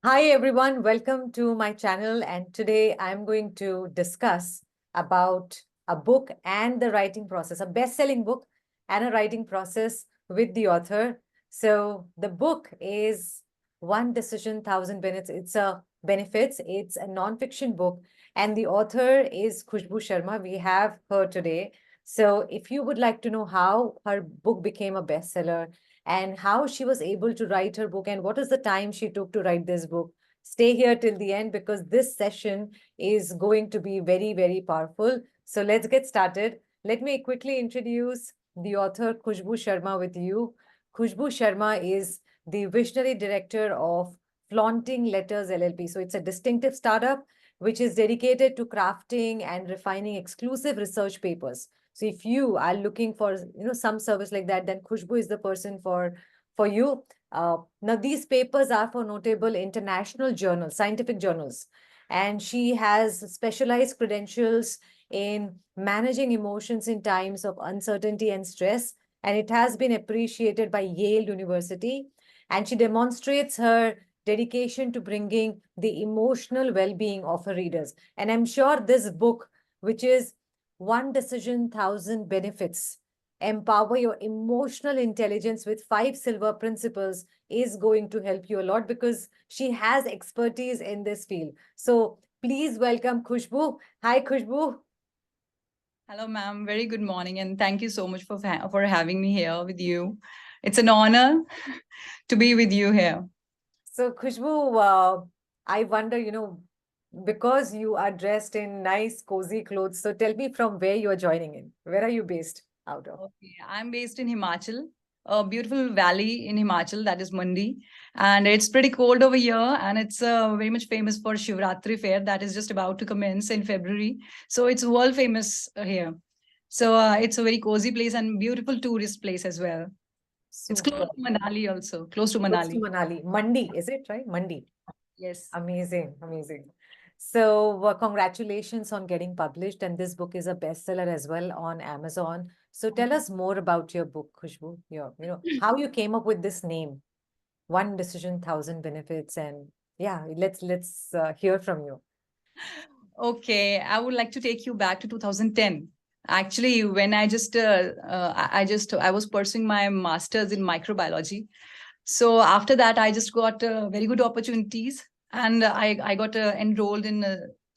Hi everyone, welcome to my channel, and today I'm going to discuss about a book and the writing process, a best-selling book and a writing process with the author. So the book is One Decision, Thousand Benefits. It's a non-fiction book, and the author is Khushboo Sharma. We have her today. So if you would like to know how her book became a bestseller, and how she was able to write her book and what is the time she took to write this book. Stay here till the end because this session is going to be very, very powerful. So let's get started. Let me quickly introduce the author Khushboo Sharma with you. Khushboo Sharma is the visionary director of Flaunting Letters LLP. So it's a distinctive startup which is dedicated to crafting and refining exclusive research papers. So if you are looking for some service like that, then Khushboo is the person for you. Now these papers are for notable international journals, scientific journals, and she has specialized credentials in managing emotions in times of uncertainty and stress, and it has been appreciated by Yale University, and she demonstrates her dedication to bringing the emotional well-being of her readers. And I'm sure this book, which is One Decision, Thousand Benefits, Empower Your Emotional Intelligence with 5 Silver Principles, is going to help you a lot because she has expertise in this field. So please welcome Khushboo. Hi, Khushboo. Hello, ma'am. Very good morning, and thank you so much for having me here with you. It's an honor to be with you here. So Khushboo, I wonder, because you are dressed in nice, cozy clothes. So tell me from where you are joining in. Where are you based out of? Okay, I'm based in Himachal, a beautiful valley in Himachal that is Mandi, and it's pretty cold over here, and it's very much famous for Shivratri fair that is just about to commence in February. So it's world famous here. So it's a very cozy place and beautiful tourist place as well. It's close Super. to Manali also, close to Close to Manali. Manali. Mandi, is it right? Mandi. Yes. Amazing, amazing. So, congratulations on getting published, and this book is a bestseller as well on Amazon. So, tell us more about your book, Khushboo. How you came up with this name, One Decision, Thousand Benefits, and yeah, let's hear from you. Okay, I would like to take you back to 2010. Actually, when I was pursuing my master's in microbiology. So after that, I just got very good opportunities, and I got enrolled in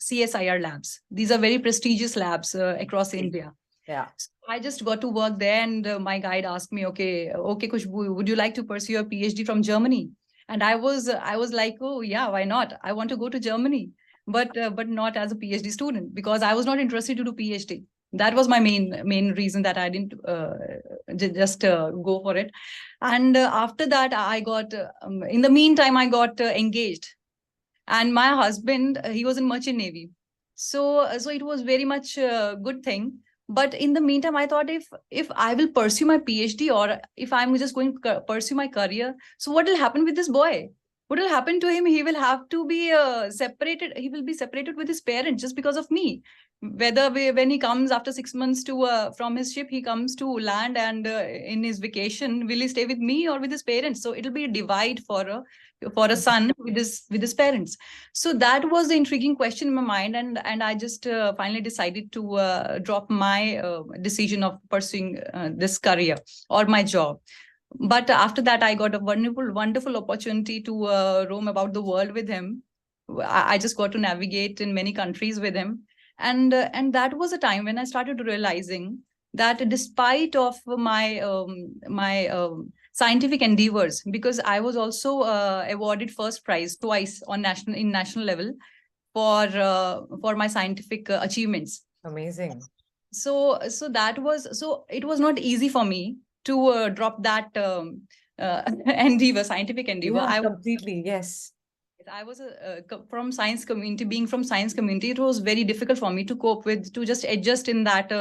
CSIR labs. These are very prestigious labs across India. Yeah. So I just got to work there, and my guide asked me, "Okay, Khushboo, would you like to pursue a PhD from Germany?" And I was like, "Oh yeah, why not? I want to go to Germany, but not as a PhD student because I was not interested to do PhD. That was my main reason that I didn't just go for it. And after that, I got in the meantime I got engaged, and my husband he was in merchant navy, so it was very much a good thing. But in the meantime I thought, if I will pursue my PhD, or if I'm just going to pursue my career, so what will happen with this boy? What will happen to him? He will have to be separated. He will be separated with his parents just because of me. When he comes after 6 months to from his ship, he comes to land, and in his vacation, will he stay with me or with his parents? So it'll be a divide for a son with his parents. So that was the intriguing question in my mind, and I just finally decided to drop my decision of pursuing this career or my job. But after that, I got a wonderful opportunity to roam about the world with him. I just got to navigate in many countries with him, and that was a time when I started realizing that despite of my scientific endeavors, because I was also awarded first prize twice on national level for my scientific achievements. Amazing. So it was not easy for me to drop that scientific endeavor. Yeah, completely. Yes. I was from science community. Being from science community, it was very difficult for me to cope with, to just adjust in that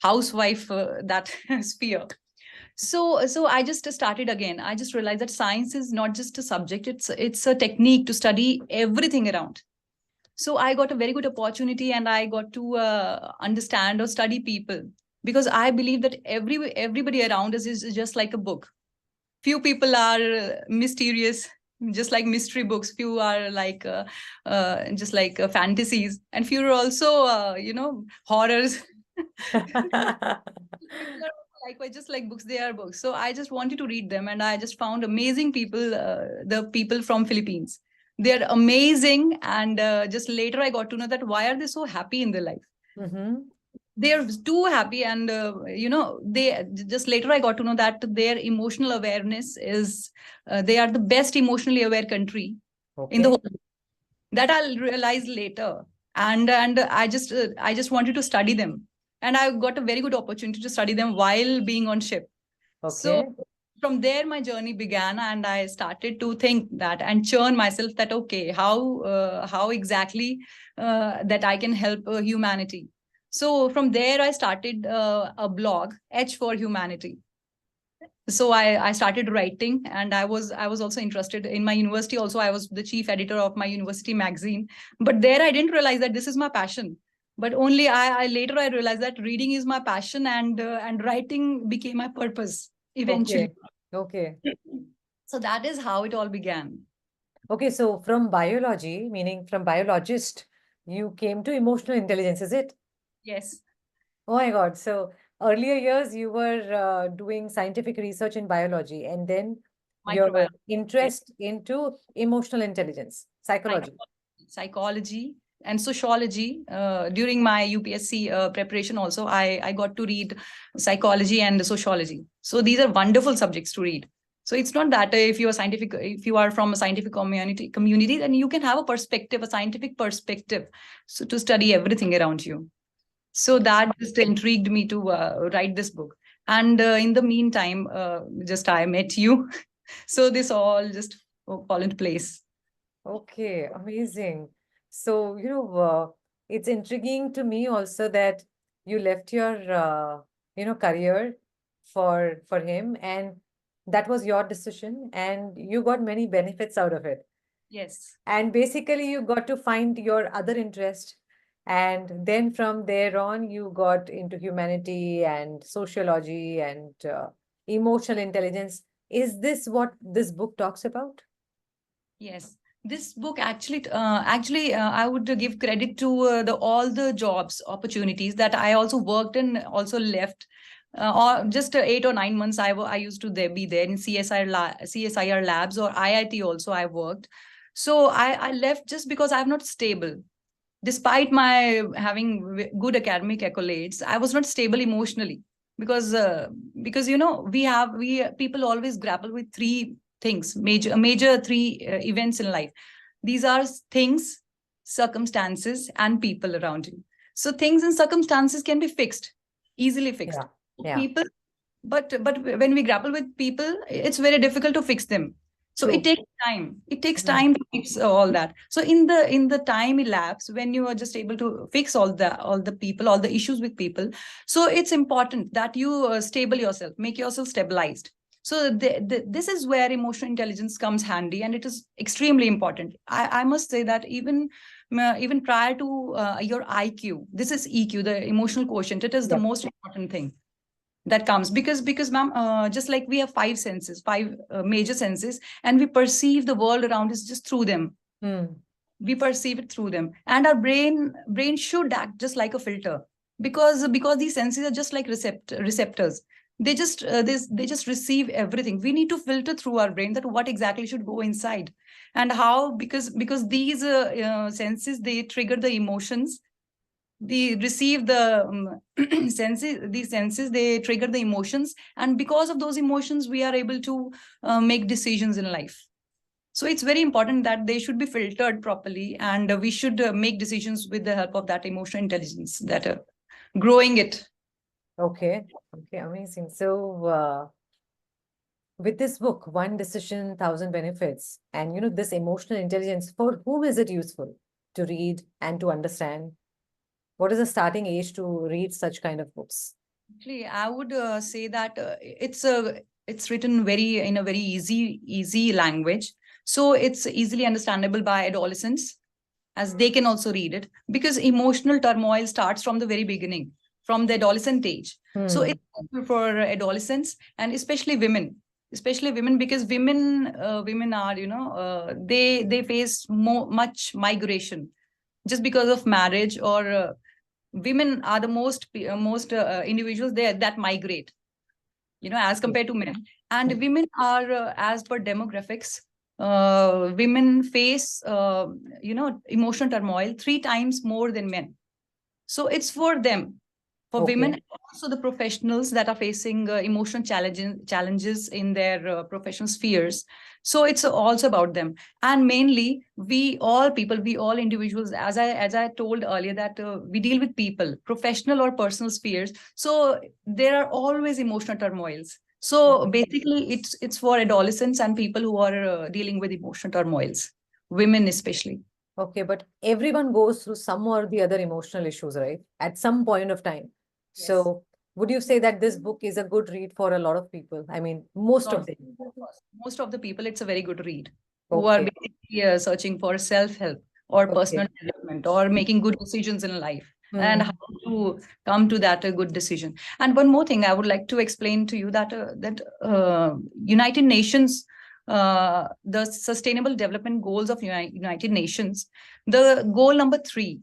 housewife that sphere. So I just started again. I just realized that science is not just a subject; it's a technique to study everything around. So I got a very good opportunity, and I got to understand or study people, because I believe that everybody around us is just like a book. Few people are mysterious, just like mystery books. Few are like just like fantasies, and few are also horrors. People are likewise just like books. They are books. So I just wanted to read them, and I just found amazing people. The people from Philippines, they are amazing, and just later I got to know that why are they so happy in their life. Mm-hmm. They are too happy, and they just later I got to know that their emotional awareness is they are the best emotionally aware country in the Okay. whole. That I'll realize later, and I just wanted to study them, and I got a very good opportunity to study them while being on ship. So Okay. from there my journey began, and I started to think that and churn myself that okay, how exactly that I can help humanity. So from there I started a blog, H for Humanity. So I started writing, and I was also interested in my university. Also, I was the chief editor of my university magazine, but there I didn't realize that this is my passion. But only I later I realized that reading is my passion, and writing became my purpose eventually. Okay. Okay. So that is how it all began. Okay. So from biology, meaning from biologist, you came to emotional intelligence, is it? Yes, Oh my God. So earlier years, you were doing scientific research in biology, and then your microbiology. Yes. interest into emotional intelligence, psychology. Psychology and sociology. During my UPSC preparation, also I got to read psychology and sociology. So these are wonderful subjects to read. So it's not that if you are scientific, if you are from a scientific community, then you can have a perspective, a scientific perspective, so to study everything around you. So that just intrigued me to write this book. And in the meantime, just I met you. So this all just fall into place. Okay, amazing. So, it's intriguing to me also that you left your, career for him, and that was your decision, and you got many benefits out of it. Yes. And basically, you got to find your other interest. And then from there on, you got into humanity and sociology and emotional intelligence. Is this what this book talks about? Yes, this book I would give credit to the all the jobs opportunities that I also worked in, also left. Or just 8 or 9 months, I used to be there in CSIR labs or IIT. Also, I worked. So I left just because I'm not stable. Despite my having good academic accolades, I was not stable emotionally, because we people always grapple with three things, major three events in life. These are things, circumstances, and people around you. So things and circumstances can be fixed, easily fixed. Yeah. Yeah. People, but when we grapple with people, it's very difficult to fix them. So it True. takes time. It takes Mhm. time to fix all that. So in the time elapsed when you are just able to fix all the people, all the issues with people, so it's important that you stable yourself, make yourself stabilized. So this is where emotional intelligence comes handy, and it is extremely important. I must say that even prior to your IQ, this is EQ, the emotional quotient. It is the Yeah. most important thing that comes, because ma'am, just like we have five senses, five major senses, and we perceive the world around us just through them. Hmm. We perceive it through them, and our brain should act just like a filter, because these senses are just like receptors. They just receive everything. We need to filter through our brain that what exactly should go inside, and how, because these senses, they trigger the emotions. They receive the senses. These senses, they trigger the emotions, and because of those emotions we are able to make decisions in life. So it's very important that they should be filtered properly, and we should make decisions with the help of that emotional intelligence, that growing it. Okay. Okay. Amazing. So, with this book, One Decision, Thousand Benefits, and this emotional intelligence, for whom is it useful to read and to understand? What is the starting age to read such kind of books? Actually, I would say that it's written very in a very easy language, so it's easily understandable by adolescents, as they can also read it, because emotional turmoil starts from the very beginning, from the adolescent age. So Hmm. it's helpful for adolescents, and especially women. especially women, because women are, they face much migration just because of marriage, or women are the most individuals there that migrate, as compared to men. And women are, as per demographics, women face, emotional turmoil 3 times more than men. So it's for them, for women, and also the professionals that are facing emotional challenges in their professional spheres. So it's also about them. And mainly, we all individuals, as I told earlier, that we deal with people, professional or personal spheres. So there are always emotional turmoils. So basically, it's for adolescents and people who are dealing with emotional turmoils, women especially. Okay, but everyone goes through some or the other emotional issues, right? At some point of time. Yes. So would you say that this book is a good read for a lot of people? I mean, most of them. Most of the people, it's a very good read, who are basically searching for self-help or personal development or making good decisions in life, and how to come to that a good decision. And one more thing I would like to explain to you, that United Nations, the Sustainable Development Goals of United Nations, the goal number 3,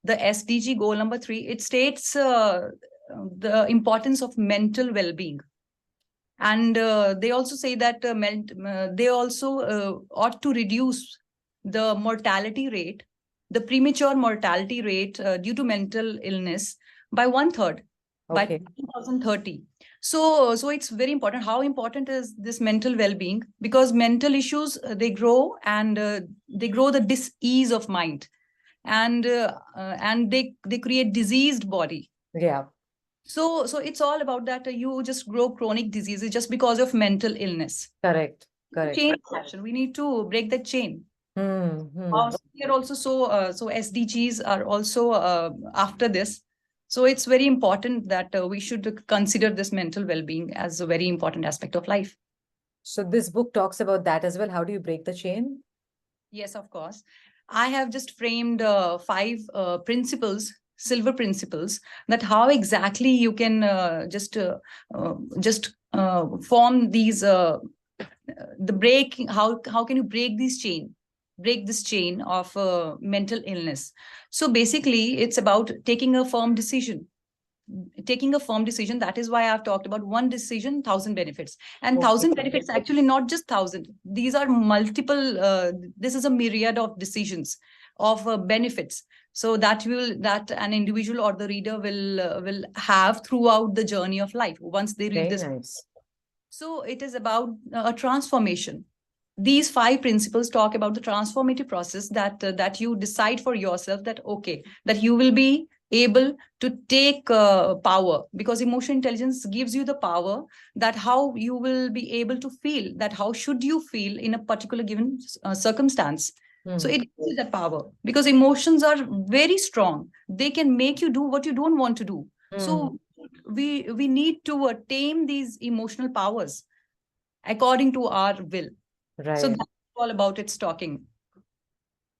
the SDG goal number 3, it states the importance of mental well-being. And they also say that they also ought to reduce the mortality rate, the premature mortality rate due to mental illness by 1/3 by 2030. So it's very important. How important is this mental well-being? Because mental issues, they grow, and they grow the dis-ease of mind, and they create diseased body. Yeah. So it's all about that. You just grow chronic diseases just because of mental illness. Correct. Chain reaction. We need to break that chain. We are also so SDGs are also after this. So it's very important that we should consider this mental well-being as a very important aspect of life. So this book talks about that as well. How do you break the chain? Yes, of course. I have just framed 5 principles, silver principles, that how exactly you can form these the break. How can you break this chain of mental illness? So basically, it's about taking a firm decision. That is why I've talked about one decision, 1,000 benefits. And 1,000 benefits, actually not just 1,000. These are multiple. This is a myriad of decisions, of benefits. So that an individual or the reader will have throughout the journey of life once they read this. Nice. So it is about a transformation. These 5 principles talk about the transformative process that you decide for yourself, that okay, that you will be able to take power, because emotional intelligence gives you the power, that how you will be able to feel, that how should you feel in a particular given circumstance. So it gives you that power, because emotions are very strong. They can make you do what you don't want to do. So we need to tame these emotional powers according to our will. Right. So that's all about its talking.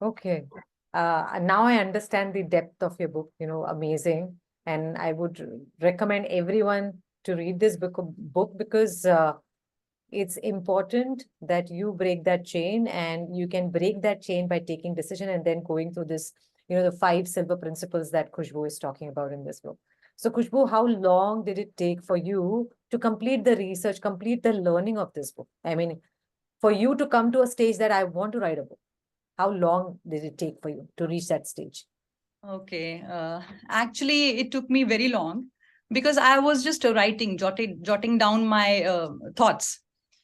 Okay. Now I understand the depth of your book, amazing. And I would recommend everyone to read this book because it's important that you break that chain, and you can break that chain by taking decision and then going through this, the 5 silver principles that Khushboo is talking about in this book. So Khushboo, how long did it take for you to complete the research, complete the learning of this book? I mean, for you to come to a stage that I want to write a book, how long did it take for you to reach that stage? Okay. Actually, it took me very long, because I was just jotting down my thoughts.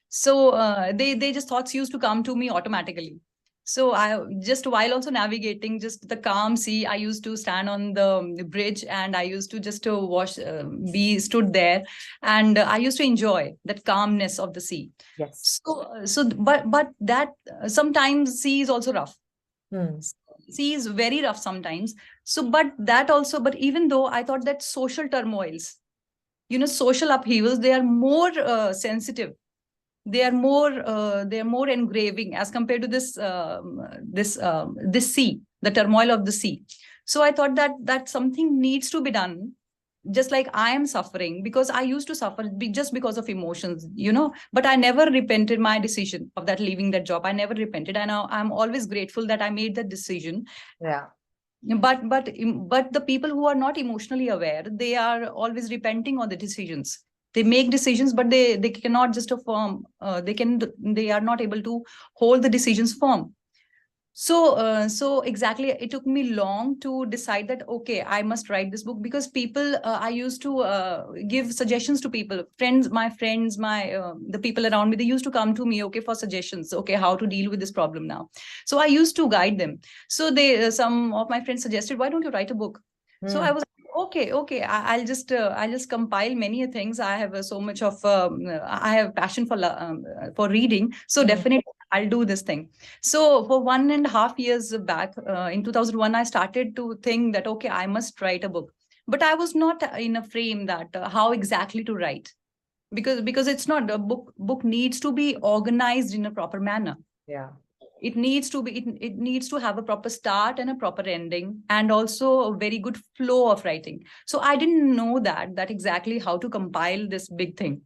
So they just thoughts used to come to me automatically. So I just, while also navigating just the calm sea, I used to stand on the bridge, and I used to just be stood there, and I used to enjoy that calmness of the sea. Yes. But that sometimes sea is also rough. Sea is very rough sometimes. So, but even though I thought that social turmoils, social upheavals, they are more sensitive. They are more engraving as compared to this sea, the turmoil of the sea. So I thought that something needs to be done just like I am suffering, because I used to suffer just because of emotions, but I never repented my decision of that leaving that job. I never repented, and I'm always grateful that I made that decision. Yeah. But the people who are not emotionally aware, they are always repenting on the decisions. They make decisions, but they cannot just affirm. They are not able to hold the decisions firm. So exactly, it took me long to decide that, okay, I must write this book, because people, I used to give suggestions to people, friends, the people around me, they used to come to me, okay, for suggestions, okay, how to deal with this problem now. So I used to guide them. So some of my friends suggested, why don't you write a book? So I was, okay, I'll just compile many things. I have so much of I have passion for reading, so definitely I'll do this thing. So for 1.5 years back, in 2001, I started to think that, okay, I must write a book. But I was not in a frame that how exactly to write, because it's not a book. Book needs to be organized in a proper manner. Yeah. It needs to have a proper start and a proper ending, and also a very good flow of writing. So I didn't know that exactly how to compile this big thing.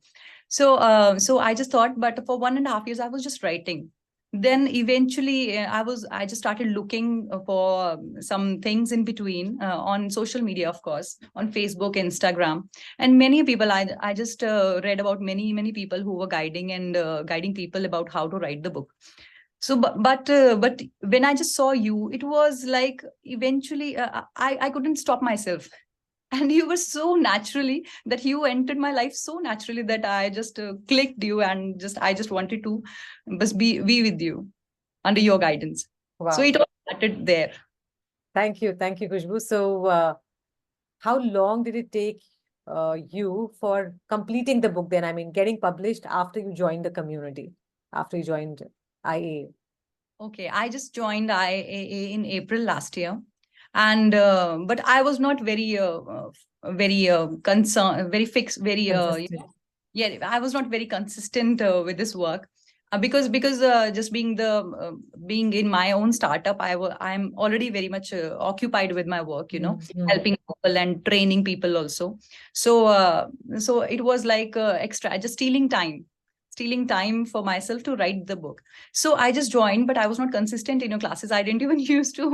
So I just thought, but for 1.5 years I was just writing. Then eventually I just started looking for some things in between, on social media, of course, on Facebook, Instagram, and many people. I just read about many people who were guiding people about how to write the book. So but when I just saw you, it was like, eventually I couldn't stop myself. And you were so naturally, that you entered my life so naturally, that I just clicked you, and I just wanted to just be with you under your guidance. So Wow. it all started there. Thank you. Thank you, Khushboo. So, how long did it take you for completing the book then? I mean, getting published after you joined the community, after you joined IA? Okay, I just joined IAA in April last year, and but I was not very concerned, very fixed, very Consistent. yeah, I was not very consistent with this work, because just being in my own startup, I'm already very much occupied with my work, Mm-hmm. helping people and training people also. So it was like extra, just stealing time for myself to write the book. So I just joined, but I was not consistent in your classes. I didn't even used to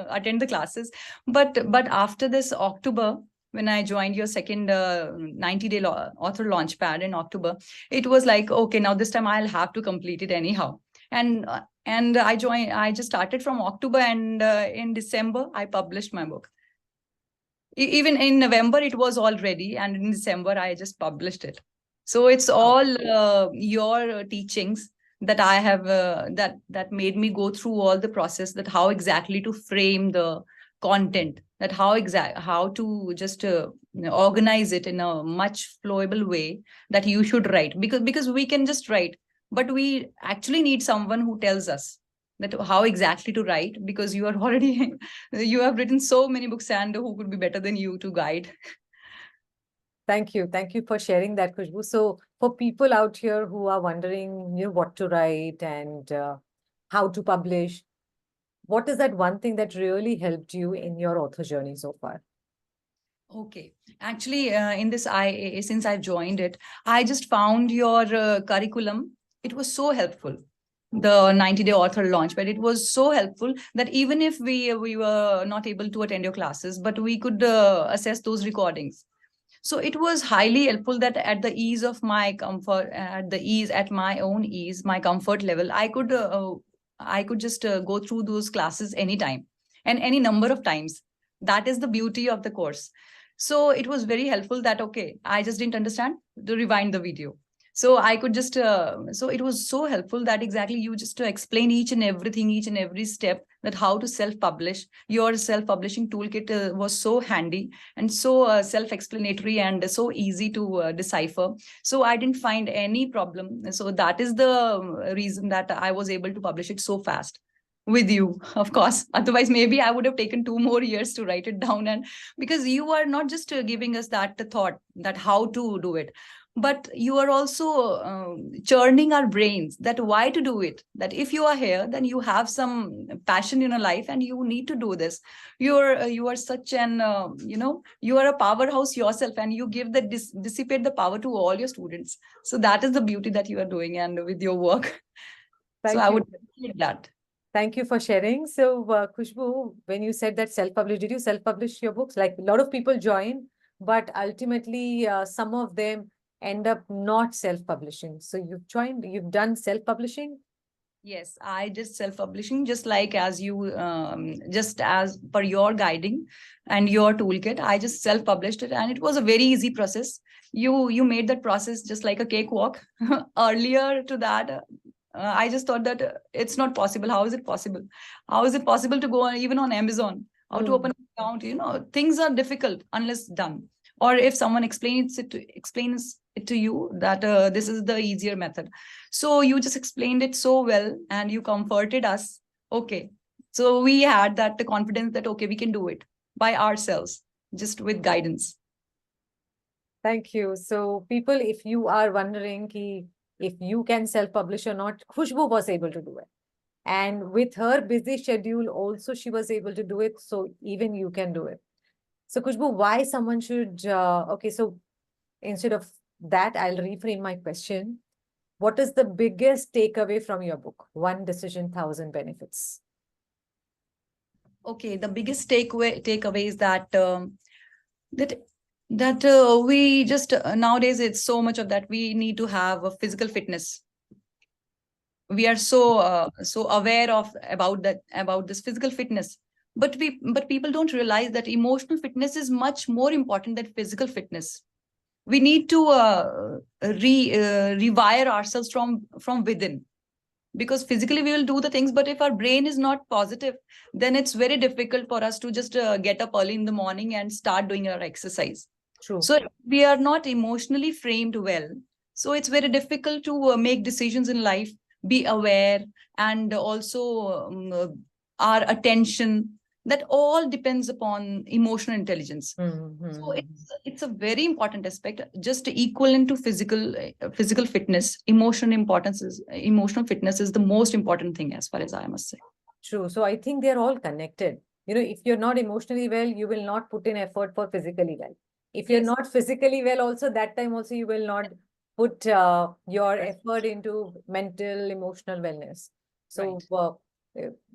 attend the classes. But after this October, when I joined your second 90-day author launchpad in October, it was like, okay, now this time I'll have to complete it anyhow. And I just started from October, and in December I published my book. Even in November it was all ready, and in December I just published it. So it's Wow. all your teachings that I have that made me go through all the process, that how exactly to frame the content, that how to just organize it in a much flowable way, that you should write, because we can just write, but we actually need someone who tells us that how exactly to write, because you are already you have written so many books, and who could be better than you to guide? Thank you. Thank you for sharing that, Khushboo. So, for people out here who are wondering, what to write and how to publish, what is that one thing that really helped you in your author journey so far? Okay. Actually, in this since I've joined it, I just found your curriculum. It was so helpful. The 90-day author launch, but it was so helpful that even if we were not able to attend your classes, but we could assess those recordings. So it was highly helpful that at the ease of my comfort, at my own ease, my comfort level, I could just go through those classes anytime and any number of times. That is the beauty of the course. So it was very helpful that, okay, I just didn't understand, to rewind the video. So I could just, so it was so helpful that exactly you just to explain each and everything, each and every step, that how to self-publish. Your self-publishing toolkit was so handy and so self-explanatory and so easy to decipher. So I didn't find any problem. So that is the reason that I was able to publish it so fast with you, of course. Otherwise, maybe I would have taken 2 more years to write it down. And because you are not just giving us that thought, that how to do it, but you are also churning our brains that why to do it, that if you are here then you have some passion in your life and you need to do this. You are such an you are a powerhouse yourself, and you give the dissipate the power to all your students. So that is the beauty that you are doing and with your work. So Thank I you. would appreciate that. Thank you for sharing. So, Khushboo, when you said that self-publish, did you self-publish your books? Like a lot of people join, but ultimately, some of them end up not self-publishing. So you've done self-publishing? Yes, I did self-publishing, just like as you, just as per your guiding and your toolkit. I just self-published it, and it was a very easy process. You made that process just like a cakewalk. Earlier to that, I just thought that it's not possible. How is it possible? How is it possible to go on, even on Amazon? How to open an account? Things are difficult unless done. Or if someone explains it to you that this is the easier method. So you just explained it so well and you comforted us. Okay. So we had that the confidence that, okay, we can do it by ourselves, just with guidance. Thank you. So people, if you are wondering if you can self-publish or not, Khushboo was able to do it. And with her busy schedule, also she was able to do it. So even you can do it. So Khushboo, why someone should, okay, so instead of that, I'll reframe my question. What is the biggest takeaway from your book? One decision, thousand benefits. Okay, the biggest takeaway is that we just nowadays it's so much of that we need to have a physical fitness. We are so aware of about this physical fitness, but people don't realize that emotional fitness is much more important than physical fitness. We need to rewire ourselves from within, because physically we will do the things, but if our brain is not positive, then it's very difficult for us to just get up early in the morning and start doing our exercise. True. So we are not emotionally framed well, so it's very difficult to make decisions in life, be aware, and also our attention, that all depends upon emotional intelligence. So it's a very important aspect, just equivalent to physical fitness. Emotional fitness is the most important thing, as far as I must say. True. So I think they're all connected. If you're not emotionally well, you will not put in effort for physically well. If you're Yes. not physically well, also that time also you will not put your effort into mental, emotional wellness. So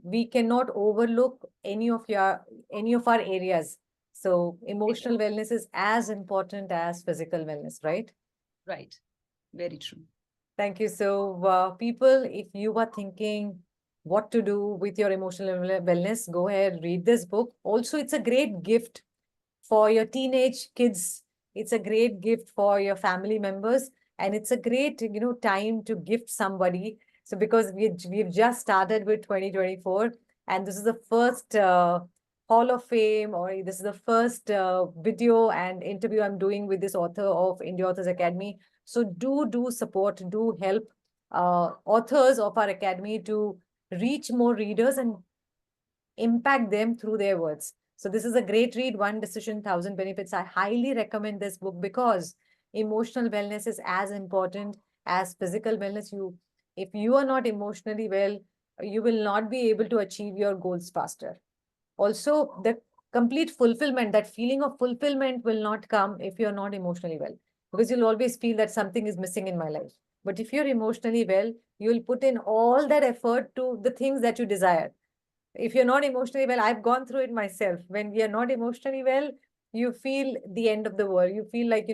we cannot overlook any of our areas. So emotional wellness is as important as physical wellness, right? Right. Very true. Thank you. So, people, if you are thinking what to do with your emotional wellness, go ahead, read this book. Also, it's a great gift for your teenage kids. It's a great gift for your family members. And it's a great, time to gift somebody. So, because we've just started with 2024, and this is the first Hall of Fame, or this is the first video and interview I'm doing with this author of India Authors Academy. So do support, do help authors of our academy to reach more readers and impact them through their words. So this is a great read, One Decision, Thousand Benefits. I highly recommend this book because emotional wellness is as important as physical wellness. If you are not emotionally well, you will not be able to achieve your goals faster. Also, the complete fulfillment, that feeling of fulfillment will not come if you're not emotionally well, because you'll always feel that something is missing in my life. But if you're emotionally well, you'll put in all that effort to the things that you desire. If you're not emotionally well, I've gone through it myself. When we are not emotionally well, you feel the end of the world. You feel like,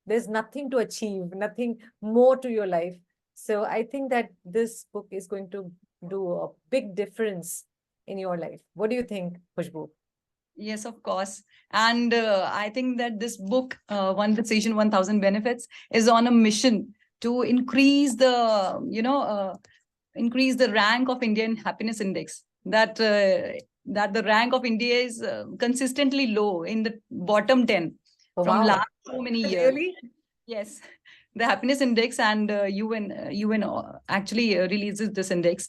there's nothing to achieve, nothing more to your life. So I think that this book is going to do a big difference in your life. What do you think, Khushboo? Yes, of course. And I think that this book, One Decision, 1000 Benefits, is on a mission to increase increase the rank of Indian happiness index. That the rank of India is consistently low in the bottom 10 from Wow. last so many years. Really? Yes, the happiness index, and UN actually releases this index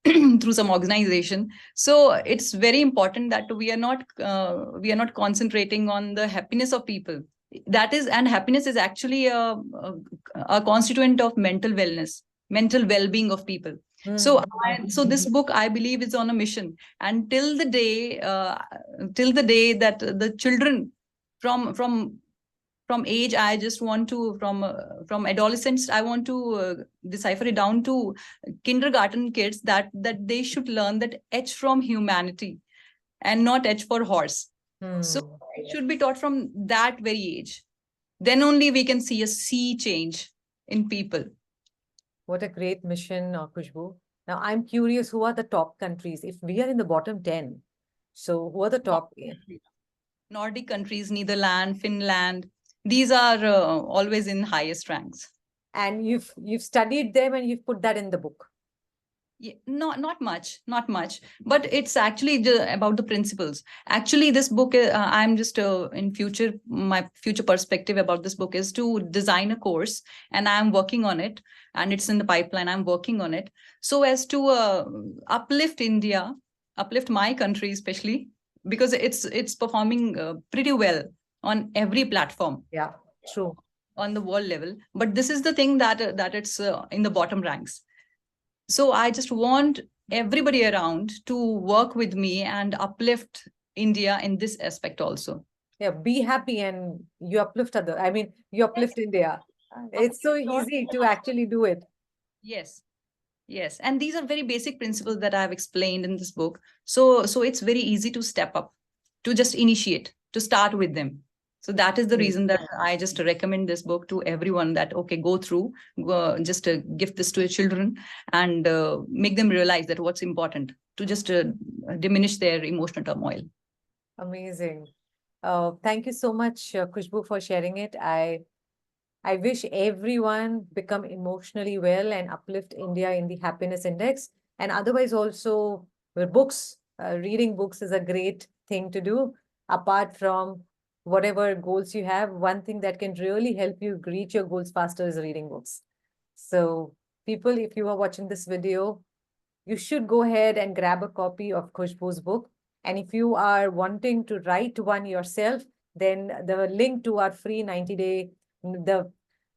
through some organization. So it's very important that we are not concentrating on the happiness of people. that is, and happiness is actually a constituent of mental wellness, mental well-being of people. So so this book, I believe, is on a mission. And till the day that the children from age, I just want to, from adolescents, I want to decipher it down to kindergarten kids, that they should learn that H from humanity and not H for horse. So it should be taught from that very age. Then only we can see a sea change in people. What a great mission, Khushboo. Now, I'm curious, who are the top countries? If we are in the bottom 10, so who are the top? Nordic countries, Netherlands, Finland, these are always in highest ranks. And you've studied them and you've put that in the book. Yeah, not much, but it's actually about the principles. Actually, this book, I'm just in future, my future perspective about this book is to design a course, and I'm working on it, and it's in the pipeline. I'm working on it so as to uplift India, uplift my country especially, because it's performing pretty well on every platform. Yeah, true. On the world level, but this is the thing that it's in the bottom ranks. So I just want everybody around to work with me and uplift India in this aspect also. Yeah, be happy and you uplift other. I mean, you uplift India. It's so easy to actually do it. Yes. Yes. And these are very basic principles that I have explained in this book. So it's very easy to step up, to just initiate, to start with them. So that is the reason that I just recommend this book to everyone, that, okay, go through, just give this to your children and make them realize that what's important, to just diminish their emotional turmoil. Amazing. Thank you so much, Khushboo, for sharing it. I wish everyone become emotionally well and uplift India in the happiness index. And otherwise also with books, reading books is a great thing to do. Apart from whatever goals you have, one thing that can really help you reach your goals faster is reading books. So people, if you are watching this video, you should go ahead and grab a copy of Khushboo's book. And if you are wanting to write one yourself, then the link to our free 90-day, the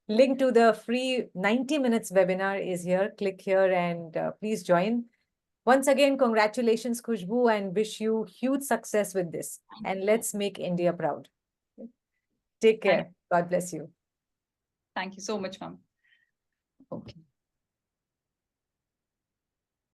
link to the free 90 minutes webinar is here. Click here and please join. Once again, congratulations, Khushboo, and wish you huge success with this. And let's make India proud. Take care. God bless you. Thank you so much, ma'am. Okay.